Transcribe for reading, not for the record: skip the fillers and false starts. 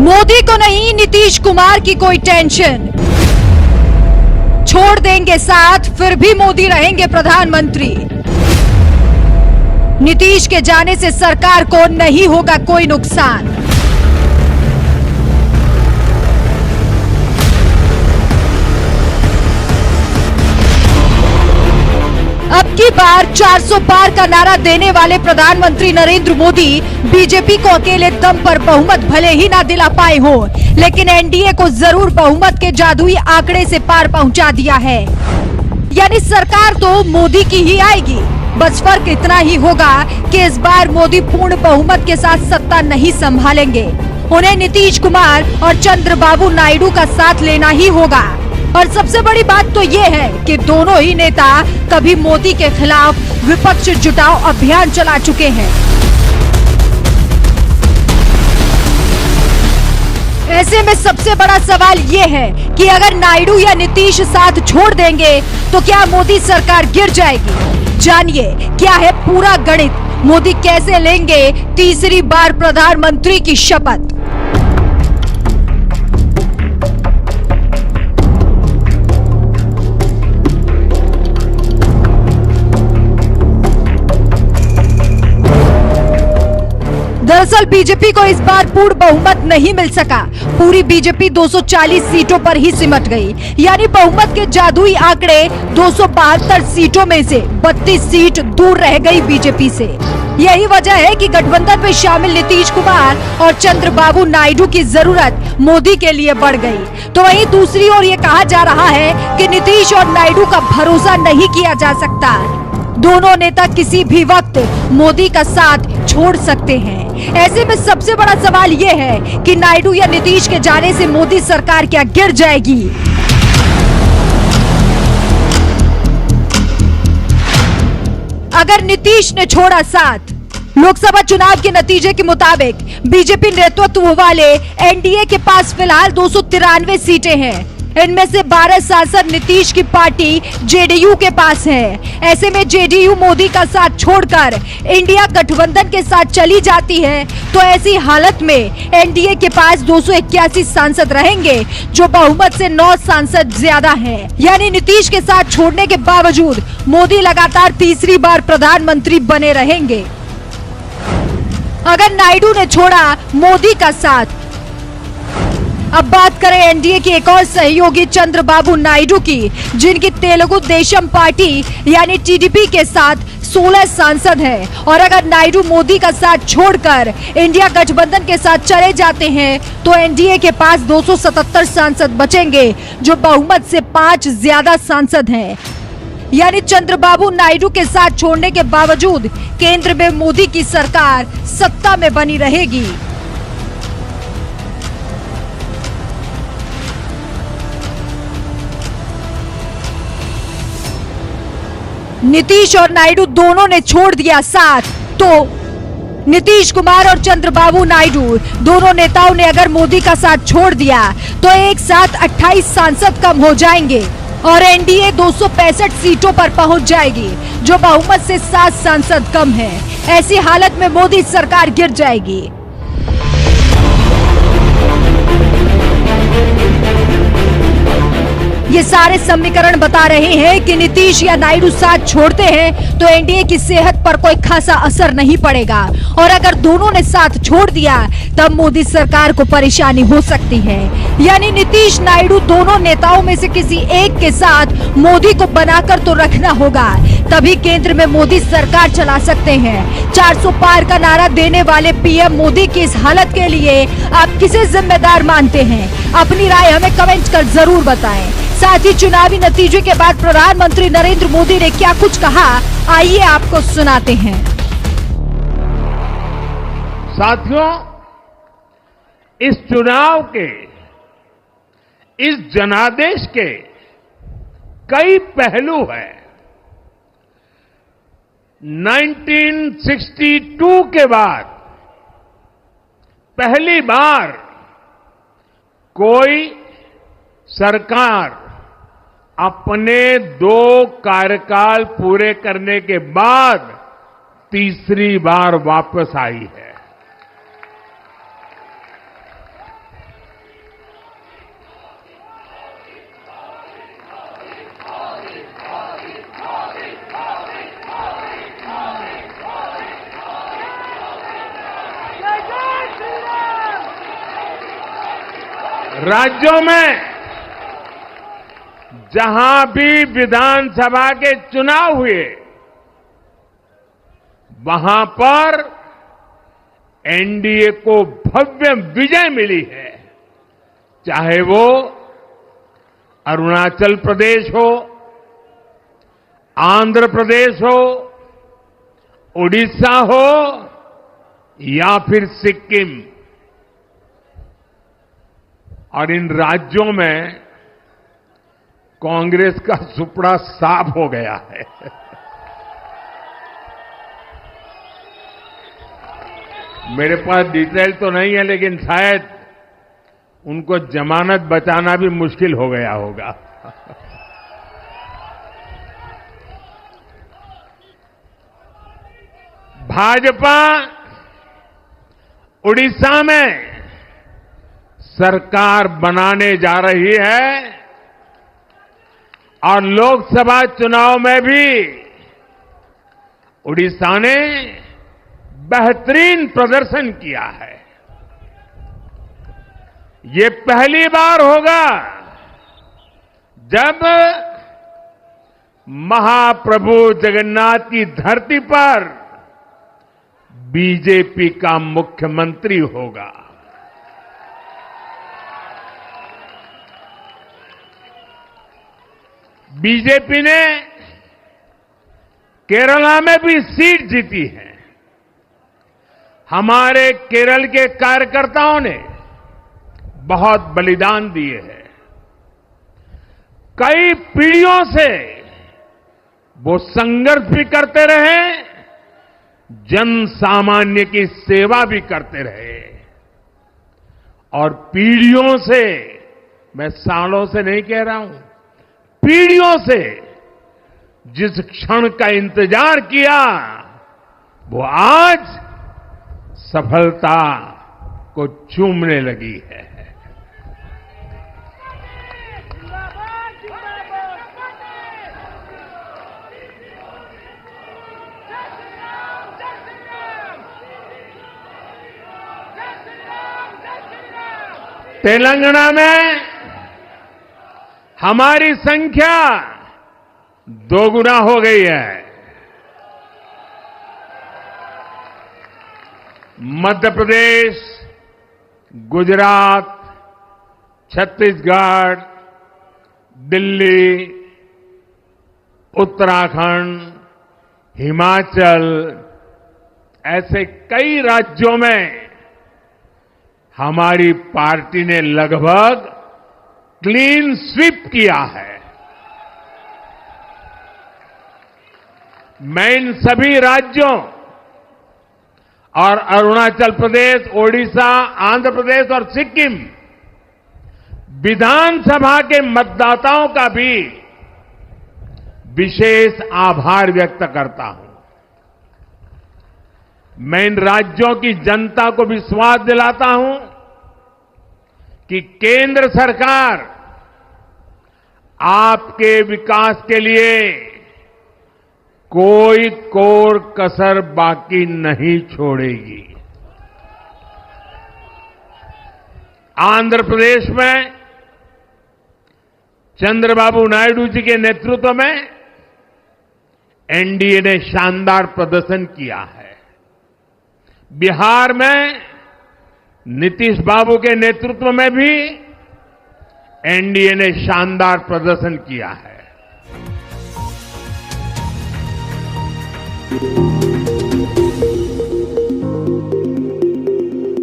मोदी को नहीं नीतीश कुमार की कोई टेंशन, छोड़ देंगे साथ फिर भी मोदी रहेंगे प्रधानमंत्री। नीतीश के जाने से सरकार को नहीं होगा कोई नुकसान। अब की बार 400 पार का नारा देने वाले प्रधानमंत्री नरेंद्र मोदी बीजेपी को अकेले दम पर बहुमत भले ही ना दिला पाए हो, लेकिन एनडीए को जरूर बहुमत के जादुई आंकड़े से पार पहुंचा दिया है। यानी सरकार तो मोदी की ही आएगी, बस फर्क इतना ही होगा कि इस बार मोदी पूर्ण बहुमत के साथ सत्ता नहीं संभालेंगे। उन्हें नीतीश कुमार और चंद्रबाबू नायडू का साथ लेना ही होगा। और सबसे बड़ी बात तो ये है कि दोनों ही नेता कभी मोदी के खिलाफ विपक्ष जुटाओ अभियान चला चुके हैं। ऐसे में सबसे बड़ा सवाल ये है कि अगर नायडू या नीतीश साथ छोड़ देंगे तो क्या मोदी सरकार गिर जाएगी? जानिए क्या है पूरा गणित, मोदी कैसे लेंगे तीसरी बार प्रधानमंत्री की शपथ। दरअसल बीजेपी को इस बार पूर्ण बहुमत नहीं मिल सका। पूरी बीजेपी 240 सीटों पर ही सिमट गई। यानी बहुमत के जादुई आंकड़े 272 सीटों में से 32 सीट दूर रह गई बीजेपी से। यही वजह है कि गठबंधन में शामिल नीतीश कुमार और चंद्रबाबू नायडू की जरूरत मोदी के लिए बढ़ गई। तो वहीं दूसरी ओर ये कहा जा रहा है कि नीतीश और नायडू का भरोसा नहीं किया जा सकता। दोनों नेता किसी भी वक्त मोदी का साथ छोड़ सकते हैं। ऐसे में सबसे बड़ा सवाल ये है कि नायडू या नीतीश के जाने से मोदी सरकार क्या गिर जाएगी? अगर नीतीश ने छोड़ा साथ, लोकसभा चुनाव के नतीजे के मुताबिक बीजेपी नेतृत्व वाले एनडीए के पास फिलहाल 293 सीटें हैं। इनमें से 12 सांसद नीतीश की पार्टी जेडीयू के पास है। ऐसे में जेडीयू मोदी का साथ छोड़कर इंडिया गठबंधन के साथ चली जाती है तो ऐसी हालत में एनडीए के पास 281 सांसद रहेंगे, जो बहुमत से 9 सांसद ज्यादा हैं। यानी नीतीश के साथ छोड़ने के बावजूद मोदी लगातार तीसरी बार प्रधानमंत्री बने रहेंगे। अगर नायडू ने छोड़ा मोदी का साथ, अब बात करें एनडीए की एक और सहयोगी चंद्रबाबू नायडू की, जिनकी तेलुगु देशम पार्टी यानी टीडीपी के साथ 16 सांसद हैं। और अगर नायडू मोदी का साथ छोड़कर इंडिया गठबंधन के साथ चले जाते हैं तो एनडीए के पास 277 सांसद बचेंगे, जो बहुमत से 5 ज्यादा सांसद हैं। यानी चंद्रबाबू नायडू के साथ छोड़ने के बावजूद केंद्र में मोदी की सरकार सत्ता में बनी रहेगी। नीतीश और नायडू दोनों ने छोड़ दिया साथ, तो नीतीश कुमार और चंद्रबाबू नायडू दोनों नेताओं ने अगर मोदी का साथ छोड़ दिया तो एक साथ 28 सांसद कम हो जाएंगे और एनडीए 265 सीटों पर पहुंच जाएगी, जो बहुमत से 7 सांसद कम है। ऐसी हालत में मोदी सरकार गिर जाएगी। ये सारे समीकरण बता रहे हैं कि नीतीश या नायडू साथ छोड़ते हैं तो एनडीए की सेहत पर कोई खासा असर नहीं पड़ेगा, और अगर दोनों ने साथ छोड़ दिया तब मोदी सरकार को परेशानी हो सकती है। यानी नीतीश नायडू दोनों नेताओं में से किसी एक के साथ मोदी को बनाकर तो रखना होगा, तभी केंद्र में मोदी सरकार चला सकते हैं। 400 पार का नारा देने वाले पीएम मोदी की इस हालत के लिए आप किसे जिम्मेदार मानते हैं? अपनी राय हमें कमेंट कर जरूर बताएं। साथ ही चुनावी नतीजे के बाद प्रधानमंत्री नरेंद्र मोदी ने क्या कुछ कहा, आइए आपको सुनाते हैं। साथियों, इस चुनाव के, इस जनादेश के कई पहलू हैं। 1962 के बाद पहली बार कोई सरकार अपने 2 कार्यकाल पूरे करने के बाद तीसरी बार वापस आई है। राज्यों में जहां भी विधानसभा के चुनाव हुए, वहां पर एनडीए को भव्य विजय मिली है। चाहे वो अरुणाचल प्रदेश हो, आंध्र प्रदेश हो, उड़ीसा हो या फिर सिक्किम। और इन राज्यों में कांग्रेस का सुपड़ा साफ हो गया है। मेरे पास डिटेल तो नहीं है, लेकिन शायद उनको जमानत बचाना भी मुश्किल हो गया होगा। भाजपा उड़ीसा में सरकार बनाने जा रही है और लोकसभा चुनाव में भी उड़ीसा ने बेहतरीन प्रदर्शन किया है। ये पहली बार होगा जब महाप्रभु जगन्नाथ की धरती पर बीजेपी का मुख्यमंत्री होगा। बीजेपी ने केरला में भी सीट जीती है। हमारे केरल के कार्यकर्ताओं ने बहुत बलिदान दिए हैं। कई पीढ़ियों से वो संघर्ष भी करते रहे, जन सामान्य की सेवा भी करते रहे। और पीढ़ियों से, मैं सालों से नहीं कह रहा हूं, पीढ़ियों से जिस क्षण का इंतजार किया, वो आज सफलता को चूमने लगी है। तेलंगाना में हमारी संख्या दोगुना हो गई है। मध्य प्रदेश, गुजरात, छत्तीसगढ़, दिल्ली, उत्तराखंड, हिमाचल, ऐसे कई राज्यों में हमारी पार्टी ने लगभग क्लीन स्वीप किया है। मैं इन सभी राज्यों और अरुणाचल प्रदेश, ओडिशा, आंध्र प्रदेश और सिक्किम विधानसभा के मतदाताओं का भी विशेष आभार व्यक्त करता हूं। मैं इन राज्यों की जनता को विश्वास दिलाता हूं कि केंद्र सरकार आपके विकास के लिए कोई कोर कसर बाकी नहीं छोड़ेगी। आंध्र प्रदेश में चंद्रबाबू नायडू जी के नेतृत्व में एनडीए ने शानदार प्रदर्शन किया है। बिहार में नीतीश बाबू के नेतृत्व में भी एनडीए ने शानदार प्रदर्शन किया है।